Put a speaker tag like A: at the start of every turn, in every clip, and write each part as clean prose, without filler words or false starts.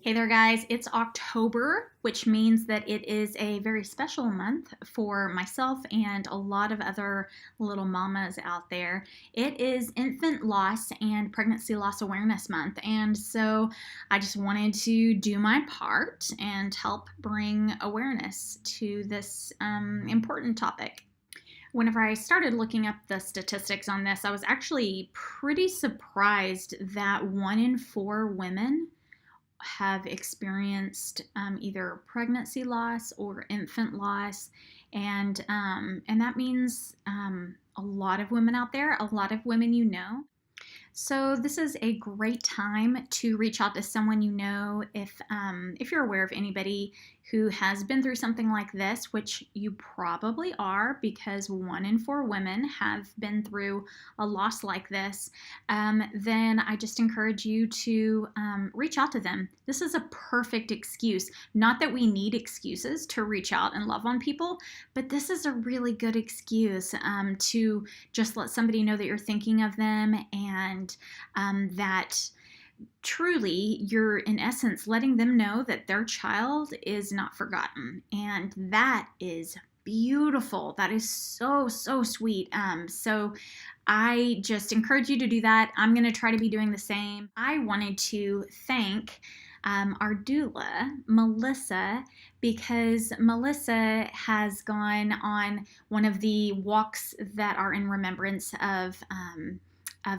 A: Hey there, guys. It's October, which means that it is a very special month for myself and a lot of other little mamas out there. It is Infant Loss and Pregnancy Loss Awareness Month, and so I just wanted to do my part and help bring awareness to this important topic. Whenever I started looking up the statistics on this, I was actually pretty surprised that 1 in 4 women have experienced either pregnancy loss or infant loss, and that means a lot of women out there, a lot of women So this is a great time to reach out to someone if you're aware of anybody who has been through something like this, which you probably are because 1 in 4 women have been through a loss like this. Then I just encourage you to reach out to them. This is a perfect excuse. Not that we need excuses to reach out and love on people, but this is a really good excuse to just let somebody know that you're thinking of them and that truly you're in essence letting them know that their child is not forgotten, and that is beautiful. That is so sweet. So I just encourage you to do that. I'm going to try to be doing the same. I wanted to thank our doula, Melissa, because Melissa has gone on one of the walks that are in remembrance of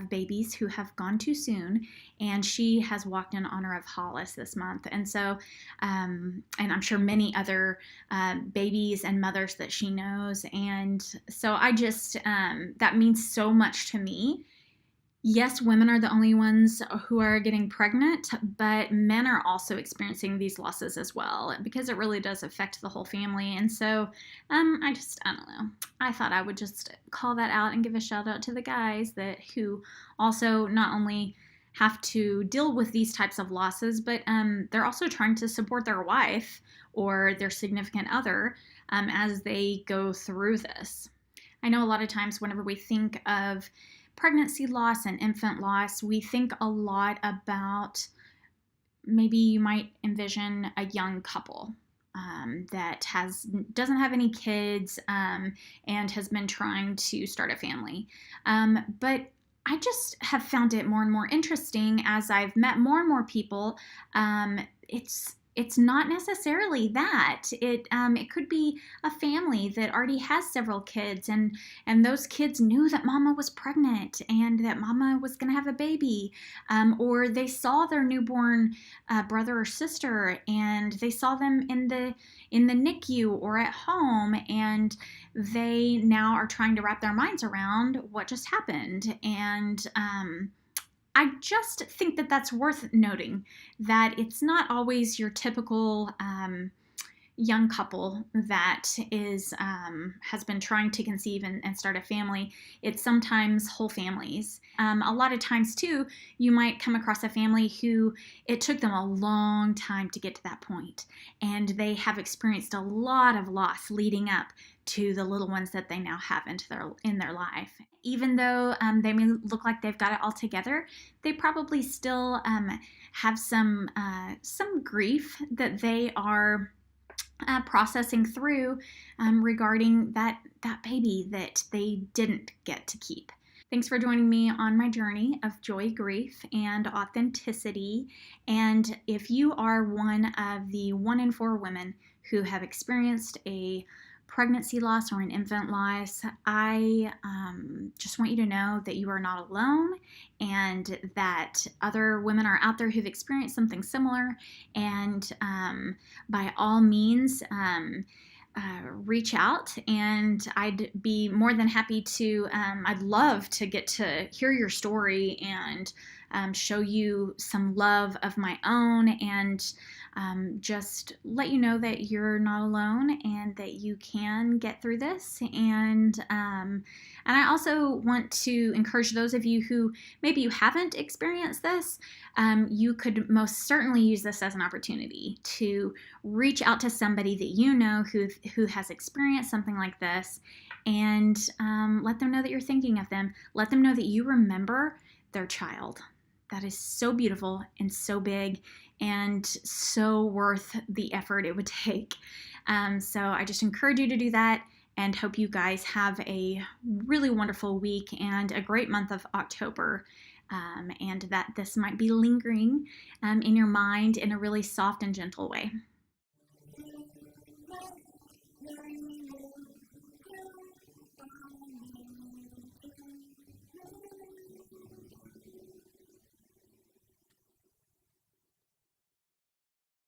A: babies who have gone too soon, and she has walked in honor of Hollis this month. And so, and I'm sure many other babies and mothers that she knows. And so I just, that means so much to me. Yes, women are the only ones who are getting pregnant, but men are also experiencing these losses as well because it really does affect the whole family. And so I don't know. I thought I would just call that out and give a shout out to the guys who also not only have to deal with these types of losses, but they're also trying to support their wife or their significant other as they go through this. I know a lot of times whenever we think of pregnancy loss and infant loss, we think a lot about, maybe you might envision a young couple that doesn't have any kids and has been trying to start a family. But I just have found it more and more interesting as I've met more and more people. It's not necessarily that. It could be a family that already has several kids, and those kids knew that mama was pregnant and that mama was going to have a baby, or they saw their newborn brother or sister, and they saw them in the NICU or at home, and they now are trying to wrap their minds around what just happened. And I just think that that's worth noting, that it's not always your typical young couple that has been trying to conceive and start a family. It's sometimes whole families. A lot of times too, you might come across a family who it took them a long time to get to that point, and they have experienced a lot of loss leading up to the little ones that they now have in their life. Even though they may look like they've got it all together, they probably still have some grief that they are processing through regarding that baby that they didn't get to keep. Thanks for joining me on my journey of joy, grief, and authenticity. And if you are one of the 1 in 4 women who have experienced a pregnancy loss or an infant loss, I just want you to know that you are not alone, and that other women are out there who've experienced something similar. And by all means, reach out, and I'd be more than happy to, I'd love to get to hear your story and show you some love of my own, and just let you know that you're not alone and that you can get through this. And I also want to encourage those of you who maybe you haven't experienced this, you could most certainly use this as an opportunity to reach out to somebody that you know who has experienced something like this, and let them know that you're thinking of them. Let them know that you remember their child. that is so beautiful and so big and so worth the effort it would take. So I just encourage you to do that, and hope you guys have a really wonderful week and a great month of October, and that this might be lingering in your mind in a really soft and gentle way.